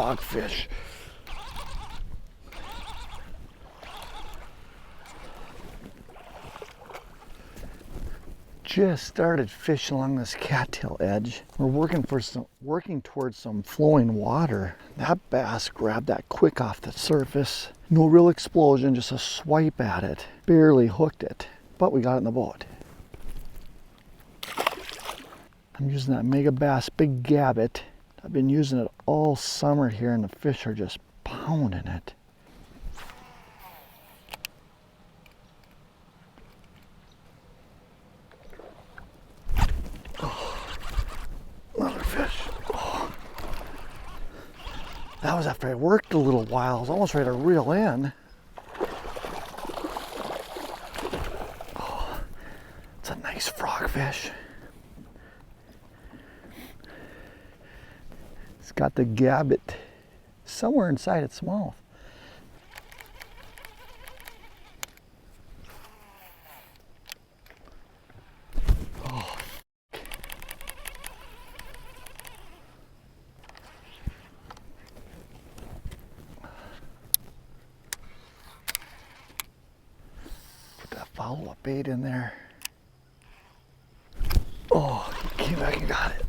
frogfish. Just started fishing along this cattail edge. We're working towards some flowing water. That bass grabbed that quick off the surface. No real explosion, just a swipe at it. Barely hooked it, but we got it in the boat. I'm using that Megabass Big Gabot. I've been using it all summer here and the fish are just pounding it. Another fish. Oh. That was after I worked a little while. I was almost ready to reel in. Oh, it's a nice frogfish. It's got the Gabot somewhere inside its mouth. Follow-up bait in there. Oh, he came back and got it.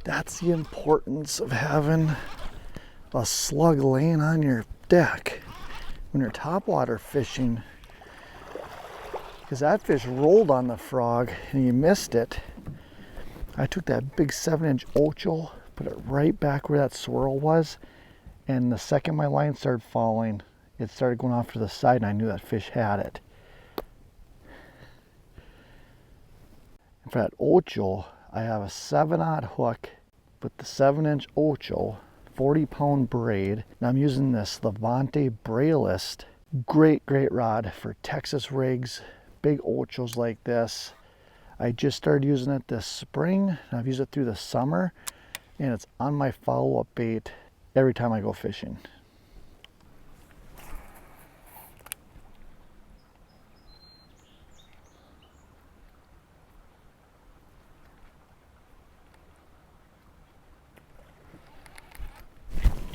That's the importance of having a slug laying on your deck when you're topwater fishing, because that fish rolled on the frog and you missed it. I took that big 7-inch Ocho, put it right back where that swirl was, and the second my line started falling, it started going off to the side and I knew that fish had it. And for that Ocho, I have a 7/0 hook with the 7-inch Ocho, 40-pound braid. And I'm using this Levante braillist. Great rod for Texas rigs, big Ochos like this. I just started using it this spring. I've used it through the summer, and it's on my follow-up bait every time I go fishing.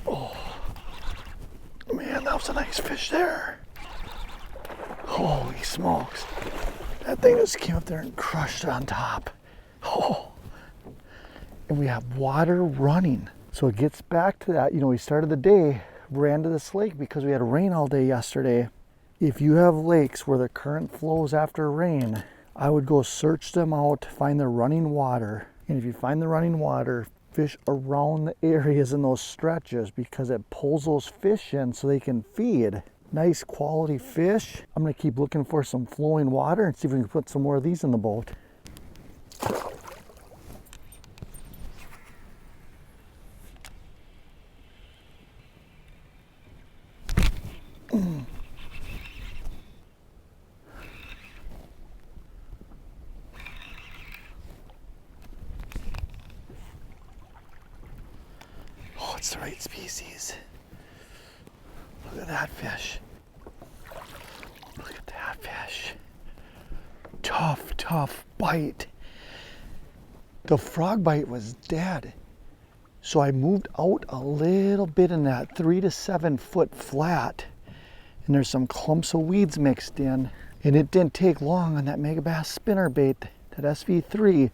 Oh, man, that was a nice fish there. Holy smokes. That thing just came up there and crushed it on top. Oh, and we have water running. So it gets back to that, we started the day, ran to this lake because we had rain all day yesterday. If you have lakes where the current flows after rain, I would go search them out, find the running water. And if you find the running water, fish around the areas in those stretches because it pulls those fish in so they can feed. Nice quality fish. I'm gonna keep looking for some flowing water and see if we can put some more of these in the boat. Oh, it's the right species. Look at that fish. Look at that fish. Tough bite. The frog bite was dead. So I moved out a little bit in that 3 to 7 foot flat. And there's some clumps of weeds mixed in. And it didn't take long on that Megabass spinnerbait, that SV3.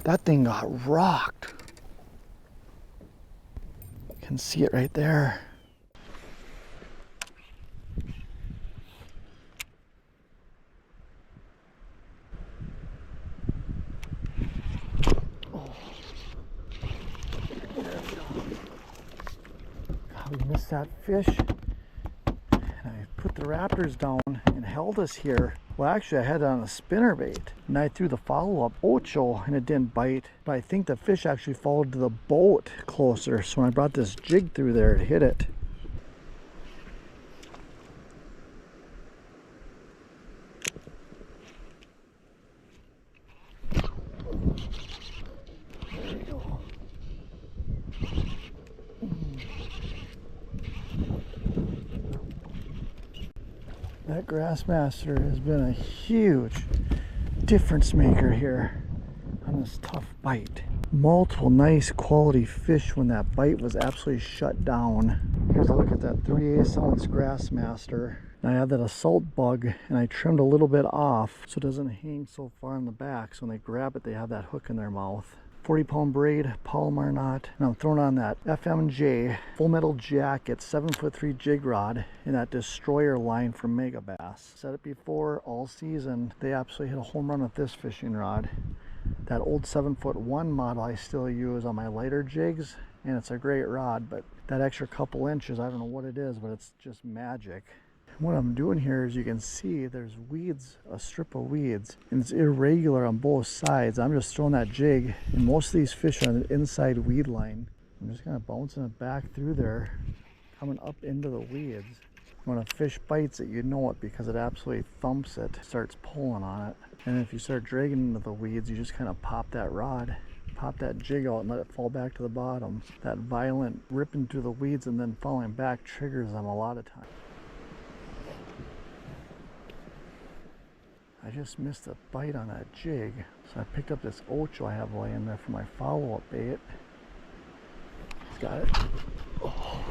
That thing got rocked. You can see it right there. Oh. There we go. God, we missed that fish. I put the raptors down and held us here. Well, actually, I had it on a spinnerbait, and I threw the follow-up Ocho, and it didn't bite. But I think the fish actually followed to the boat closer. So when I brought this jig through there, it hit it. There you go. That Grassmaster has been a huge difference maker here on on this tough bite. Multiple nice quality fish when that bite was absolutely shut down. Here's a look at that 3/8 ounce Grassmaster. I have that assault bug and I trimmed a little bit off so it doesn't hang so far in the back, so when they grab it they have that hook in their mouth. 40-pound braid, Palomar knot, and I'm throwing on that FMJ Full Metal Jacket 7'3" jig rod in that Destroyer line from Megabass. Said it before, all season they absolutely hit a home run with this fishing rod. That old 7'1" model I still use on my lighter jigs, and it's a great rod, but that extra couple inches, I don't know what it is, but it's just magic. What I'm doing here is you can see there's weeds, a strip of weeds, and it's irregular on both sides. I'm just throwing that jig, and most of these fish are on the inside weed line. I'm just kind of bouncing it back through there, coming up into the weeds. When a fish bites it, you know it because it absolutely thumps it, starts pulling on it. And if you start dragging into the weeds, you just kind of pop that rod, pop that jig out and let it fall back to the bottom. That violent ripping through the weeds and then falling back triggers them a lot of times. I just missed a bite on that jig, so I picked up this ocho I have laying there for my follow-up bait. He's got it. Oh,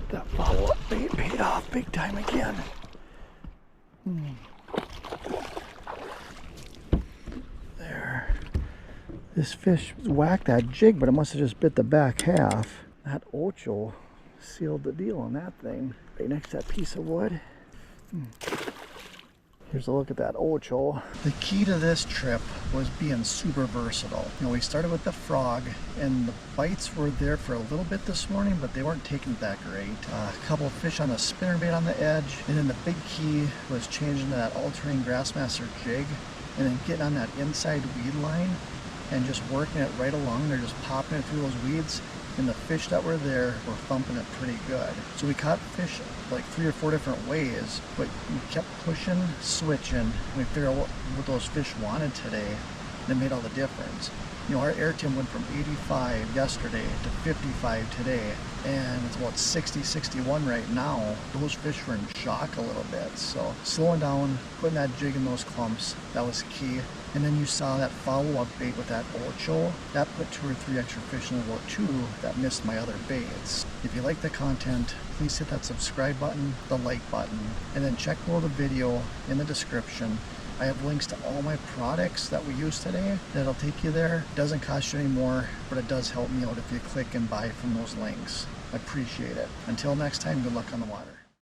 that follow-up bait paid off big time again. There. This fish whacked that jig, but it must have just bit the back half. That ocho sealed the deal on that thing. Right next to that piece of wood. Here's a look at that ocho. The key to this trip was being super versatile. You know, we started with the frog, and the bites were there for a little bit this morning, but they weren't taking it that great. A couple of fish on the spinnerbait on the edge, and then the big key was changing to that all-terrain Grassmaster jig, and then getting on that inside weed line and just working it right along. They're just popping it through those weeds, and the fish that were there were thumping it pretty good. So we caught fish like 3 or 4 different ways, but we kept pushing, switching, and we figured out what those fish wanted today, and it made all the difference. You know, our air tim went from 85 yesterday to 55 today, and it's about 60, 61 right now. Those fish were in shock a little bit, so slowing down, putting that jig in those clumps, that was key. And then you saw that follow-up bait with that ocho. That put 2 or 3 extra fish in the boat too that missed my other baits. If you like the content, please hit that subscribe button, the like button, and then check below the video in the description. I have links to all my products that we use today that'll take you there. It doesn't cost you any more, but it does help me out if you click and buy from those links. I appreciate it. Until next time, good luck on the water.